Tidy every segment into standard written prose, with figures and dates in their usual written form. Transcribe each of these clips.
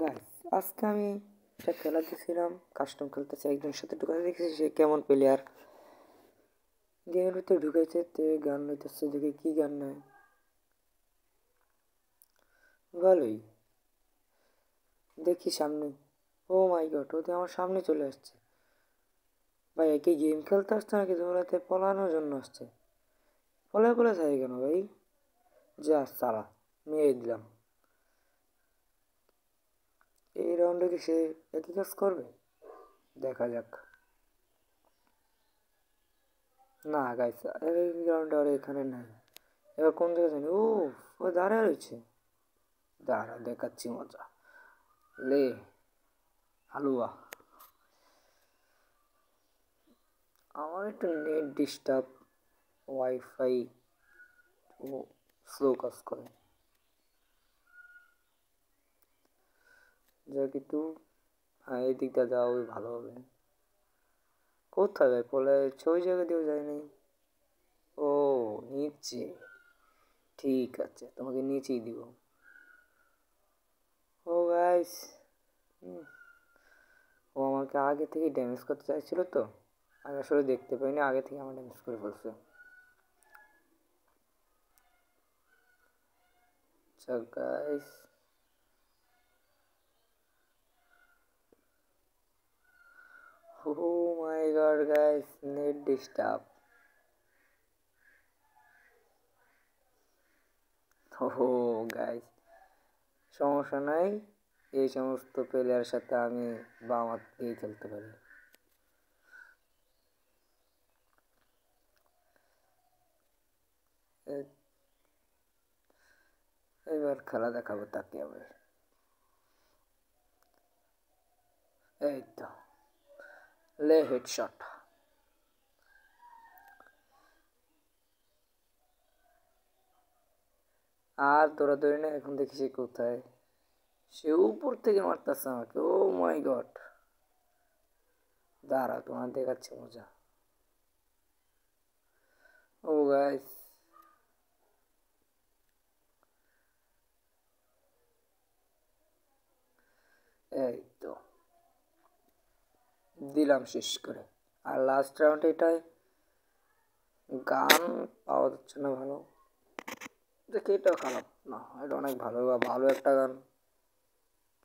Guys, আজকে আমি একটা খেলা দিয়েছিলাম, কাস্টম খেলতেছে একজনের সাথে ঢুকাতে দেখেছি সে কেমন প্লেয়ার। গেমের ভিতরে ঢুকেছে, তে গান নিতেছে, দেখে কি গান নেয়। ভালোই দেখি সামনে। ও মাই গড, ওতে আমার সামনে চলে আসছে। ভাই একে গেম খেলতে আসছে নাকি দৌড়াতে পলানোর জন্য আসছে? পলায় পলায় থাকে কেন ভাই? যা সালা, মেরে দিলাম। এই রাউন্ডে কি সে একই কাজ করবে? দেখা যাক। না গাইস, এই রাউন্ডে আর এখানে নাই। এবার কোন জায়গায় জানি। ও দাঁড়ায় রয়েছে। দাঁড়া, দেখাচ্ছি মজা। লে হালুয়া। আমার একটু নেট ডিস্টার্ব, ওয়াইফাই ও স্লো কাজ করে। যাক একটু, হ্যাঁ এই দিকটা যাওয়া ভালো হবে। কোথায় ভাই পলে ওই জায়গা দিয়েও যায়নি। ও নিচে, ঠিক আছে তোমাকে নিচেই দিব। ও গাইস, ও আমাকে আগে থেকে ড্যামেজ করতে চাইছিল তো, আমি আসলে দেখতে পাইনি, আগে থেকে আমার ড্যামেজ করে ফেলছে। আচ্ছা গাইস, ও মাই গড গাইস, নেট ডিস্টার্ব। ও গাইস, সমস্যা নাই, এই সমস্ত প্লেয়ারের সাথে আমি বাম হাত দিয়ে খেলতে পারি। এবার খেলা দেখাবো তাকে আমি। এই তো, লে হেডশট। আর দৌড়াদৌড়ি না, এখন দেখি সে কোথায়। সে উপর থেকে মারতেছে আমাকে, ও মাই গড। দাঁড়া, তোমার দেখাচ্ছে মজা। ও গাইস, এই তো দিলাম শেষ করে। আর লাস্ট রাউন্ড এটাই, গান পাওয়া যাচ্ছে না ভালো। দেখি এটাও খারাপ না, এটা অনেক ভালো বা ভালো একটা গান।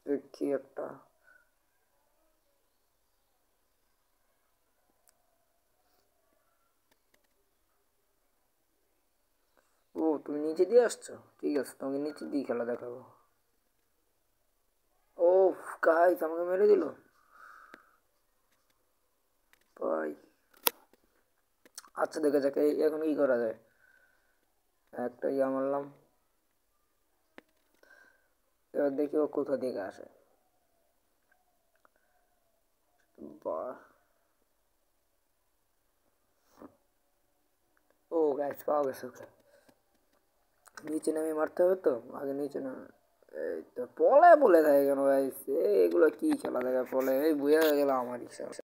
দেখি একটা। ও তুমি নিচে দিয়ে আসছো, ঠিক আছে তোমাকে নিচে দিয়ে খেলা দেখাবো। ও গাইস, আমাকে মেরে দিল ভাই। আচ্ছা দেখা যাক এখন কি করা যায়। একটা ইয়া মারলাম, এবার দেখি ও কোথা থেকে আসে। বাহ, ও গাইস পাওয়া গেছে ওকে। নিচে নামে মারতে হবে তো, আগে নিচে নামে। এই তো পলে বলে থাকে কেন গাইস, এগুলো কি খেলা দেখা পলে, এই বুঝে গেল আমার ইচ্ছা।